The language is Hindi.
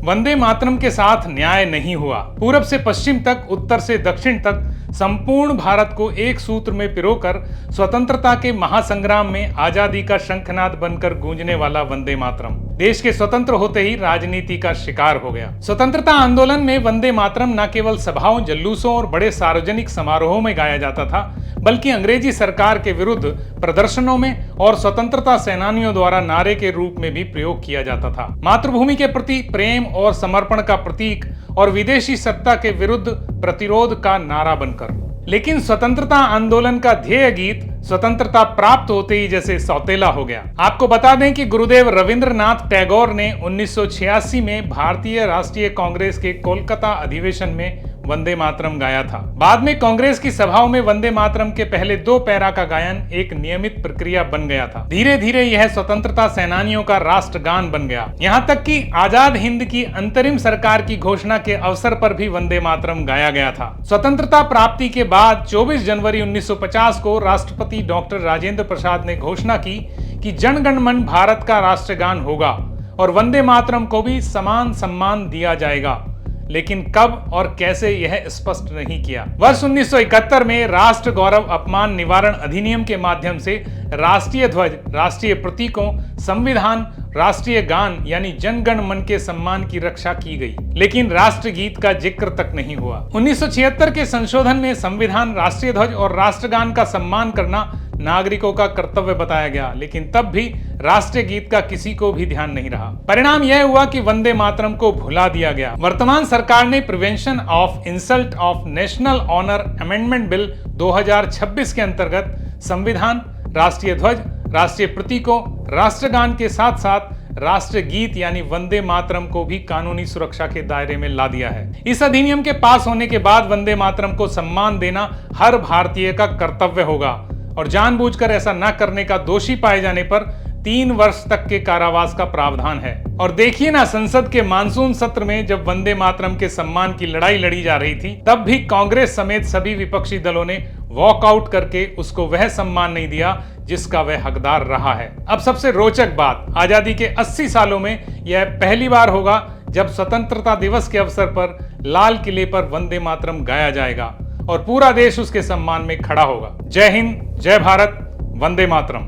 वंदे मातरम के साथ न्याय नहीं हुआ। पूरब से पश्चिम तक, उत्तर से दक्षिण तक संपूर्ण भारत को एक सूत्र में पिरोकर स्वतंत्रता के महासंग्राम में आजादी का शंखनाद बनकर गूंजने वाला वंदे मातरम देश के स्वतंत्र होते ही राजनीति का शिकार हो गया। स्वतंत्रता आंदोलन में वंदे मातरम न केवल सभाओं, जुलूसों और बड़े सार्वजनिक समारोहों में गाया जाता था, बल्कि अंग्रेजी सरकार के विरुद्ध प्रदर्शनों में और स्वतंत्रता सेनानियों द्वारा नारे के रूप में भी प्रयोग किया जाता था। मातृभूमि के प्रति प्रेम और समर्पण का प्रतीक और विदेशी सत्ता के विरुद्ध प्रतिरोध का नारा बनकर। लेकिन स्वतंत्रता आंदोलन का ध्येय गीत स्वतंत्रता प्राप्त होते ही जैसे सौतेला हो गया। आपको बता दें कि गुरुदेव रविंद्रनाथ टैगोर ने 1986 में भारतीय राष्ट्रीय कांग्रेस के कोलकाता अधिवेशन में वंदे मातरम गाया था। बाद में कांग्रेस की सभाओं में वंदे मातरम के पहले 2 पैरा का गायन एक नियमित प्रक्रिया बन गया था। धीरे धीरे यह स्वतंत्रता सेनानियों का राष्ट्रगान बन गया। यहाँ तक कि आजाद हिंद की अंतरिम सरकार की घोषणा के अवसर पर भी वंदे मातरम गाया गया था। स्वतंत्रता प्राप्ति के बाद 24 जनवरी 1950 को राष्ट्रपति डॉक्टर राजेंद्र प्रसाद ने घोषणा की कि जन गण मन भारत का राष्ट्रगान होगा और वंदे मातरम को भी समान सम्मान दिया जाएगा, लेकिन कब और कैसे यह स्पष्ट नहीं किया। वर्ष 1971 में राष्ट्र गौरव अपमान निवारण अधिनियम के माध्यम से राष्ट्रीय ध्वज, राष्ट्रीय प्रतीकों, संविधान, राष्ट्रीय गान यानी जन गण मन के सम्मान की रक्षा की गई, लेकिन राष्ट्रगीत का जिक्र तक नहीं हुआ। 1976 के संशोधन में संविधान, राष्ट्रीय ध्वज और राष्ट्रगान का सम्मान करना नागरिकों का कर्तव्य बताया गया, लेकिन तब भी राष्ट्रीय गीत का किसी को भी ध्यान नहीं रहा। परिणाम यह हुआ कि वंदे मातरम को भुला दिया गया। वर्तमान सरकार ने prevention of insult of national honour amendment bill 2026 के अंतर्गत संविधान, राष्ट्रीय ध्वज, राष्ट्रीय प्रतीकों, राष्ट्रगान के साथ साथ राष्ट्रीय गीत यानी वंदे मातरम को भी कानूनी सुरक्षा के दायरे में ला दिया है। इस अधिनियम के पास होने के बाद वंदे मातरम को सम्मान देना हर भारतीय का कर्तव्य होगा और जानबूझकर ऐसा न करने का दोषी पाए जाने पर 3 वर्ष तक के कारावास का प्रावधान है। और देखिए ना, संसद के मानसून सत्र में जब वंदे मातरम के सम्मान की लड़ाई लड़ी जा रही थी, तब भी कांग्रेस समेत सभी विपक्षी दलों ने वॉकआउट करके उसको वह सम्मान नहीं दिया जिसका वह हकदार रहा है। अब सबसे रोचक बात, आजादी के 80 सालों में यह पहली बार होगा जब स्वतंत्रता दिवस के अवसर पर लाल किले पर वंदे मातरम गाया जाएगा और पूरा देश उसके सम्मान में खड़ा होगा। जय हिंद, जय भारत, वंदे मातरम।